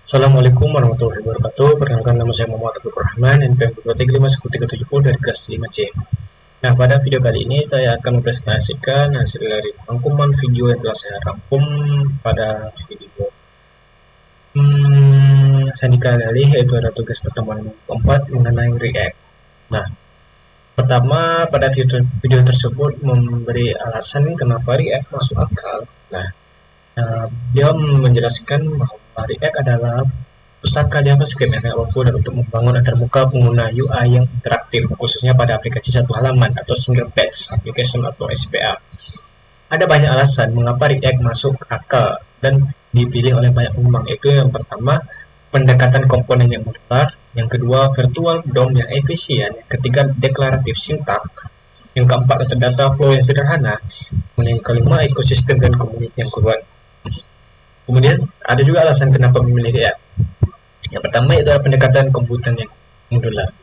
Assalamualaikum warahmatullahi wabarakatuh. Perkenalkan, nama saya Muhammad Abdul Rahman, NPM 2351370 dari kelas 5C. Nah, pada video kali ini saya akan mempresentasikan hasil dari rangkuman video yang telah saya rangkum pada video Sandika kali, yaitu ada tugas pertemuan keempat mengenai React. Nah, pertama pada video tersebut memberi alasan kenapa React masuk akal. Nah, dia menjelaskan bahwa React adalah pustaka JavaScript yang sangat populer untuk membangun antarmuka pengguna UI yang interaktif, khususnya pada aplikasi satu halaman atau single page application atau SPA. Ada banyak alasan mengapa React masuk akal dan dipilih oleh banyak pengembang. Itu yang pertama, pendekatan komponen yang modular, yang kedua, virtual DOM yang efisien, yang ketiga, deklaratif sintak, yang keempat, data flow yang sederhana, yang kelima, ekosistem dan community yang kuat. Kemudian ada juga alasan kenapa memilih React. Yang pertama itu adalah pendekatan komputer yang modular.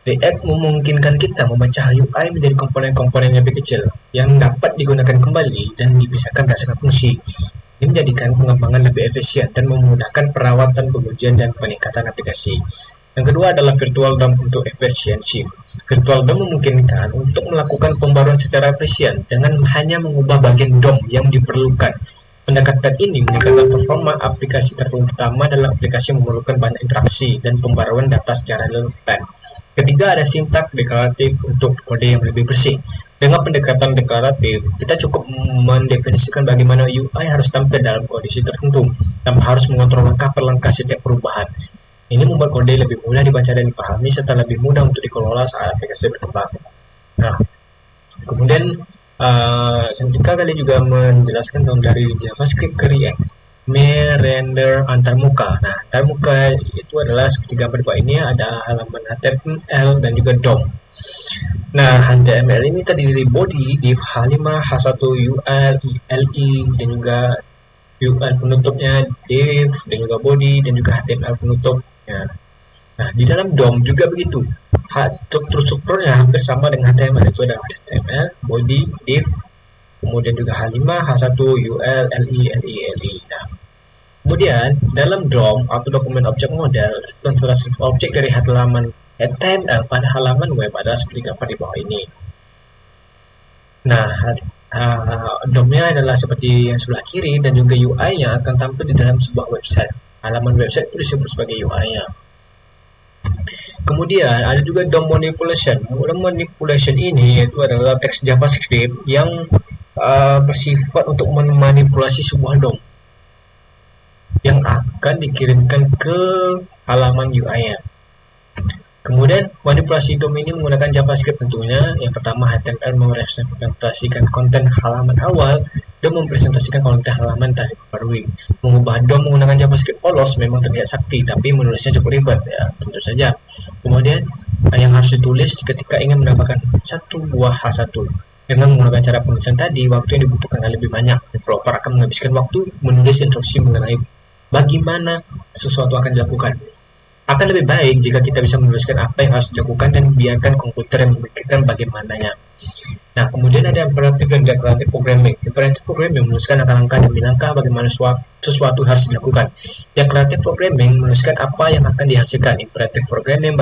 React memungkinkan kita memecah UI menjadi komponen-komponen yang lebih kecil yang dapat digunakan kembali dan dipisahkan berdasarkan fungsi. Ini menjadikan pengembangan lebih efisien dan memudahkan perawatan, pengujian, dan peningkatan aplikasi. Yang kedua adalah virtual DOM untuk efisiensi. Virtual DOM memungkinkan untuk melakukan pembaruan secara efisien dengan hanya mengubah bagian DOM yang diperlukan. Pendekatan ini meningkatkan performa aplikasi, terutama dalam aplikasi yang memerlukan banyak interaksi dan pembaruan data secara real-time. Ketiga, ada sintak deklaratif untuk kode yang lebih bersih. Dengan pendekatan deklaratif, kita cukup mendefinisikan bagaimana UI harus tampil dalam kondisi tertentu, tanpa harus mengontrol langkah per langkah setiap perubahan. Ini membuat kode lebih mudah dibaca dan dipahami, serta lebih mudah untuk dikelola saat aplikasi berkembang. Nah, kemudian Sandika kali juga menjelaskan tentang dari JavaScript ke React, merender antarmuka. Nah, antarmuka itu adalah seperti gambar di bawah ini, ada halaman HTML dan juga DOM. Nah, HTML ini terdiri dari body, div, H5, H1, UL, LI, dan juga UL penutupnya, div, dan juga body, dan juga HTML penutupnya. Nah, di dalam DOM juga begitu. Strukturnya hampir sama dengan HTML, itu ada HTML, body, div, kemudian juga H5, H1, UL, LI, LI. Nah, kemudian dalam DOM atau dokumen objek model, translasi objek dari halaman HTML pada halaman web adalah seperti gambar di bawah ini. Nah, DOM-nya adalah seperti yang sebelah kiri dan juga UI-nya akan tampil di dalam sebuah website. Halaman website itu disebut sebagai UI-nya. Kemudian ada juga DOM manipulation. DOM manipulation ini yaitu adalah teks JavaScript yang bersifat untuk memanipulasi sebuah DOM yang akan dikirimkan ke halaman UI-nya. Kemudian manipulasi DOM ini menggunakan JavaScript tentunya. Yang pertama, HTML merepresentasikan konten halaman awal dan mempresentasikan konten halaman tadi diperbarui. Mengubah DOM menggunakan JavaScript polos memang terlihat sakti, tapi menulisnya cukup ribet ya, tentu saja. Kemudian yang harus ditulis ketika ingin menambahkan satu buah H1. Dengan menggunakan cara penulisan tadi, waktu yang dibutuhkan akan lebih banyak. Developer akan menghabiskan waktu menulis instruksi mengenai bagaimana sesuatu akan dilakukan. Akan lebih baik jika kita bisa menuliskan apa yang harus dilakukan dan biarkan komputer yang memikirkan bagaimananya. Nah, kemudian ada imperatif dan deklaratif programming. Imperatif programming menuliskan langkah-langkah demi langkah bagaimana sesuatu harus dilakukan. Deklaratif programming menuliskan apa yang akan dihasilkan. Imperatif programming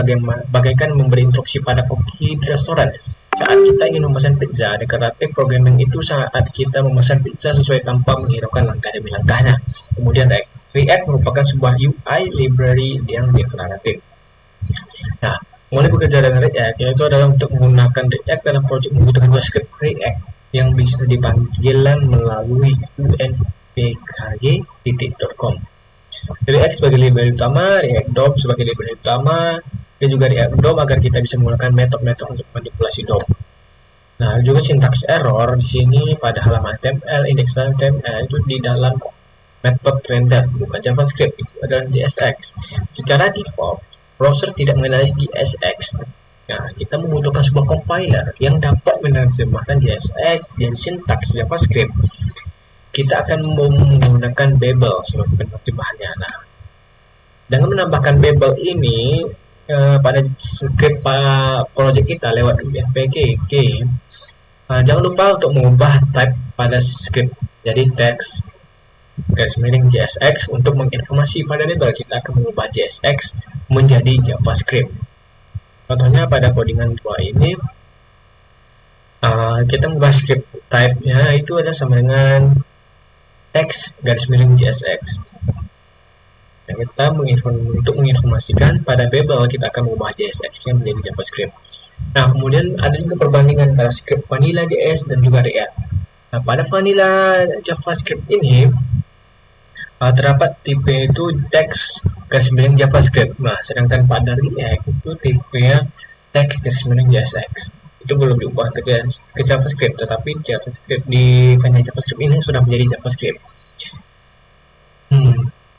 bagaikan memberi instruksi pada koki di restoran. Saat kita ingin memesan pizza, deklaratif programming itu saat kita memesan pizza sesuai tanpa menghiraukan langkah demi langkahnya. Kemudian React merupakan sebuah UI library yang deklaratif. Nah, mulai bekerja dengan React yaitu adalah untuk menggunakan React dalam proyek membutuhkan script React yang bisa dipanggilan melalui unpkg.com. React sebagai library utama, React DOM sebagai library utama, dan juga React DOM agar kita bisa menggunakan metode-metode untuk manipulasi DOM. Nah, juga sintaks error di sini pada halaman HTML, indeks HTML itu di dalam metode render, bukan JavaScript, itu adalah JSX. Secara default, browser tidak mengenali JSX. Nah, kita membutuhkan sebuah compiler yang dapat menerjemahkan JSX dan sintaks JavaScript. Kita akan menggunakan Babel sebagai penerjemahnya. Nah, dengan menambahkan Babel ini pada script project kita lewat unpkg, jangan lupa untuk mengubah type pada script. Jadi teks garis miring JSX untuk menginformasi pada label. Kita akan mengubah JSX menjadi JavaScript. Contohnya pada codingan 2 ini, kita mengubah script type-nya itu ada sama dengan text garis miring JSX. Nah, kita untuk menginformasikan pada label, kita akan mengubah JSX-nya menjadi JavaScript. Nah, kemudian ada juga perbandingan antara script Vanilla JS dan juga React. Nah, pada Vanilla JavaScript ini terdapat tipe itu text garis miring JavaScript. Nah, sedangkan pada React itu tipenya text garis miring JSX. Itu belum diubah ke JavaScript, tetapi JavaScript di Vanilla JavaScript ini sudah menjadi JavaScript.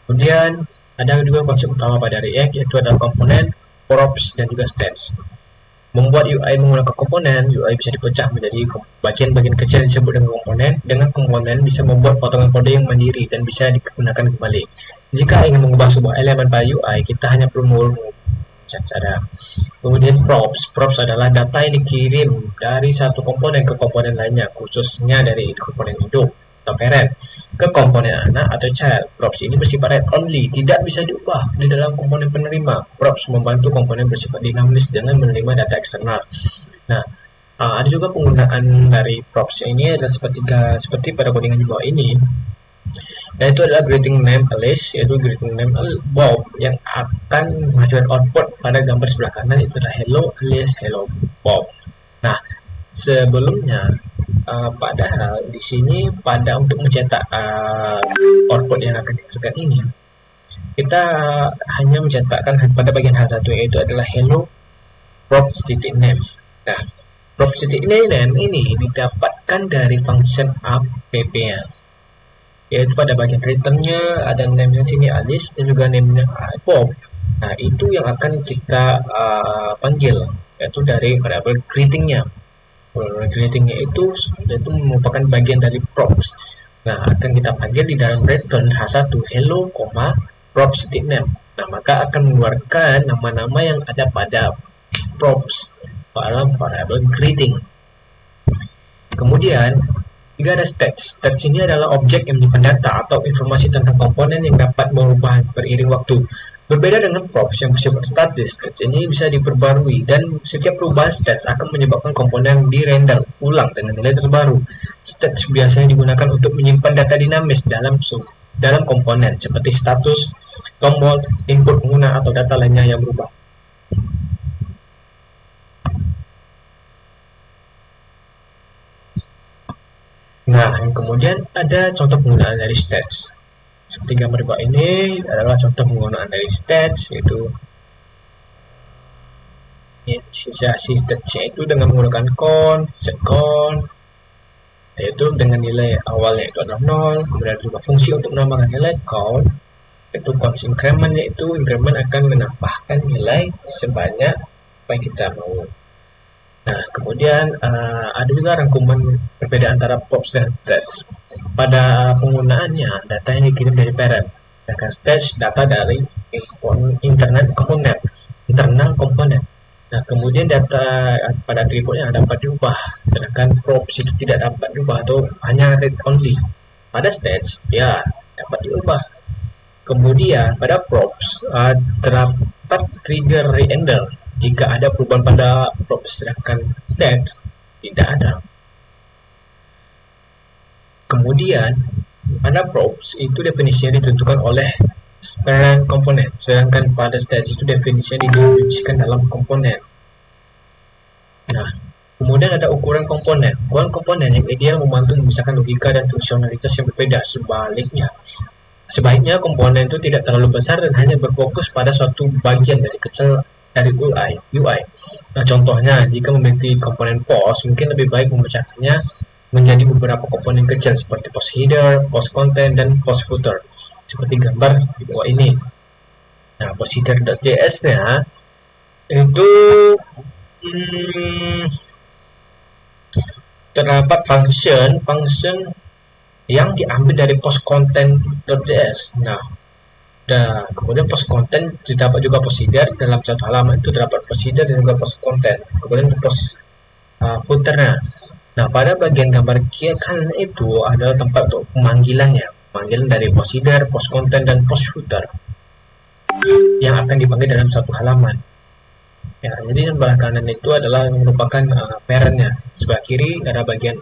Kemudian ada juga konsep utama pada React, yaitu adalah komponen, props, dan juga stats. Membuat UI menggunakan komponen, UI bisa dipecah menjadi bagian-bagian kecil yang disebut dengan komponen. Dengan komponen bisa membuat potongan kode yang mandiri dan bisa digunakan kembali. Jika ingin mengubah sebuah elemen pada UI, kita hanya perlu mengubah saja. Kemudian props adalah data yang dikirim dari satu komponen ke komponen lainnya, khususnya dari komponen induk atau parent ke komponen anak atau child. Props ini bersifat read only, tidak bisa diubah di dalam komponen penerima. Props membantu komponen bersifat dinamis dengan menerima data eksternal. Nah, ada juga penggunaan dari props ini adalah seperti pada codingan di bawah ini, yaitu adalah greeting name Alice, yaitu greeting name Bob yang akan menghasilkan output pada gambar sebelah kanan itu adalah hello Alice, hello Bob. Nah, sebelumnya padahal di sini untuk mencetak output yang akan dihasilkan ini, kita hanya mencetakkan pada bagian H1, yaitu adalah hello props.name. Nah, props.name ini didapatkan dari function app-nya, yaitu pada bagian returnnya ada name-nya sini Alice dan juga name-nya Bob. Nah, itu yang akan kita panggil, yaitu dari variabel greeting-nya. Greeting-nya itu merupakan bagian dari props. Nah, akan kita panggil di dalam return H1 hello, props.name. Nah, maka akan mengeluarkan nama-nama yang ada pada props dalam variabel greeting. Kemudian jika ada stats. Stats ini adalah objek yang menyimpan data atau informasi tentang komponen yang dapat berubah beriring waktu. Berbeda dengan props yang bersifat statis, stats ini bisa diperbarui dan setiap perubahan stats akan menyebabkan komponen di-render ulang dengan nilai terbaru. Stats biasanya digunakan untuk menyimpan data dinamis dalam komponen seperti status, tombol, input pengguna, atau data lainnya yang berubah. Nah, kemudian ada contoh penggunaan dari stats. Seperti gambar di bawah ini adalah contoh penggunaan dari stats, yaitu inisiasi statsnya itu dengan menggunakan set count, yaitu dengan nilai awalnya itu adalah 0. Kemudian juga fungsi untuk menambahkan nilai count, yaitu count increment, yaitu increment akan menambahkan nilai sebanyak apa yang kita mau. Nah, kemudian ada juga rangkuman perbedaan antara props dan stats. Pada penggunaannya, data yang dikirim dari parent, sedangkan stats data dari internal komponen. Nah, kemudian data pada atribut yang dapat diubah, sedangkan props itu tidak dapat diubah atau hanya read only. Pada stats, ya dapat diubah. Kemudian pada props terdapat trigger reender jika ada perubahan pada props, sedangkan stat tidak ada. Kemudian pada props itu definisinya ditentukan oleh parent komponen, sedangkan pada stats itu definisinya didefinisikan dalam komponen. Nah, kemudian ada ukuran komponen. Ukuran komponen yang ideal membantu memisahkan logika dan fungsionalitas yang berbeda. Sebaiknya komponen itu tidak terlalu besar dan hanya berfokus pada suatu bagian dari UI. Nah, contohnya jika memiliki komponen post, mungkin lebih baik memecahkannya menjadi beberapa komponen kecil seperti post header, post content, dan post footer, seperti gambar di bawah ini. Nah, post header.js-nya itu terdapat function yang diambil dari post content.js. Nah, kemudian post content terdapat juga post header. Dalam satu halaman itu terdapat post header dan juga post content. Kemudian post footernya. Nah, pada bagian gambar kiri kanan itu adalah tempat untuk pemanggilannya. panggilan dari post header, post content, dan post footer yang akan dipanggil dalam satu halaman. Ya, jadi sebelah kanan itu adalah merupakan parent-nya. Sebelah kiri ada bagian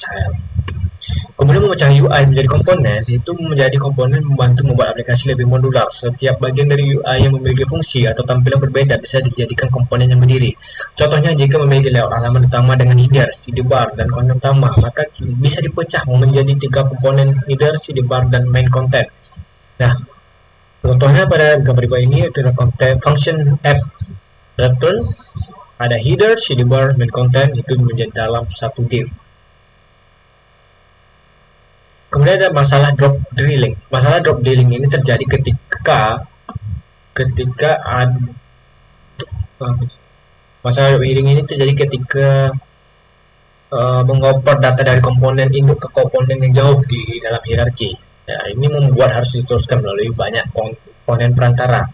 child. Kemudian memecah UI menjadi komponen itu menjadi komponen membantu membuat aplikasi lebih modular. Setiap bagian dari UI yang memiliki fungsi atau tampilan berbeda bisa dijadikan komponen yang berdiri. Contohnya jika memiliki layout halaman utama dengan header, sidebar, dan konten utama, maka bisa dipecah menjadi 3 komponen: header, sidebar, dan main content. Nah, contohnya pada gambar di bawah ini itu adalah konten function app return, ada header, sidebar, main content itu menjadi dalam satu div. Kemudian ada masalah drop drilling. Masalah drop drilling ini terjadi ketika masalah drop drilling ini terjadi ketika mengoper data dari komponen induk ke komponen yang jauh di dalam hierarki. Ya, ini membuat harus diteruskan melalui banyak komponen perantara.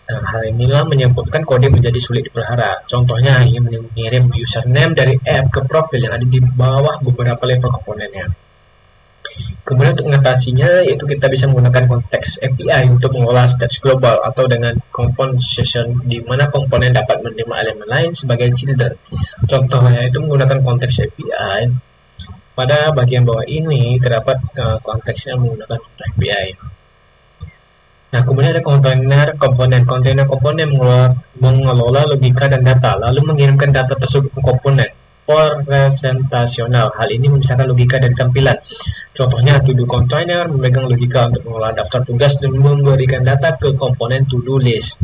Dan hal inilah menyebabkan kode menjadi sulit dipelihara. Contohnya ingin mengirim username dari app ke profil yang ada di bawah beberapa level komponennya. Kemudian untuk mengatasinya, yaitu kita bisa menggunakan konteks API untuk mengolah stats global atau dengan composition di mana komponen dapat menerima elemen lain sebagai children. Contohnya itu menggunakan konteks API. Pada bagian bawah ini terdapat konteksnya menggunakan konteks API. Nah, kemudian ada komponen. Kontainer komponen mengelola logika dan data, lalu mengirimkan data tersebut ke komponen presentasional. Hal ini memisahkan logika dari tampilan. Contohnya, to-do container memegang logika untuk mengolah daftar tugas dan memberikan data ke komponen to-do list.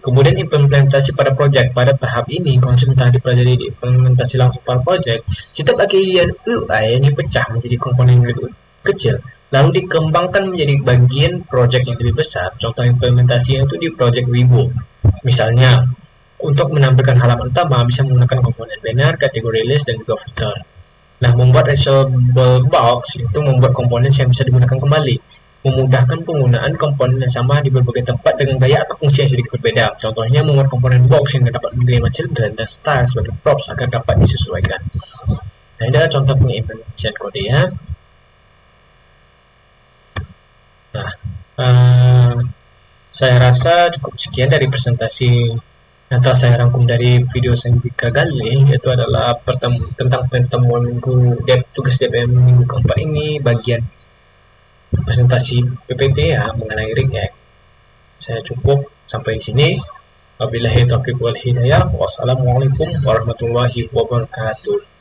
Kemudian implementasi pada project. Pada tahap ini, konsep telah dipelajari di implementasi langsung pada project. Setiap bagian UI yang dipecah menjadi komponen yang lebih kecil, lalu dikembangkan menjadi bagian project yang lebih besar. Contoh implementasinya itu di project Weibo. Misalnya, untuk menampilkan halaman utama bisa menggunakan komponen banner, kategori list, dan juga footer. Nah, membuat reusable box itu membuat komponen yang bisa digunakan kembali, memudahkan penggunaan komponen yang sama di berbagai tempat dengan gaya atau fungsi yang sedikit berbeda. Contohnya membuat komponen box yang dapat menerima children dan style sebagai props agar dapat disesuaikan. Nah, ini adalah contoh pengimplementasian kode ya. Nah, saya rasa cukup sekian dari presentasi yang telah saya rangkum dari video Sandika Gale, yaitu adalah tentang pertemuan tugas DPM minggu keempat ini, bagian presentasi PPT ya mengenai React. Saya cukup sampai di sini. Wabillahi taufiq wal hidayah. Wassalamualaikum warahmatullahi wabarakatuh.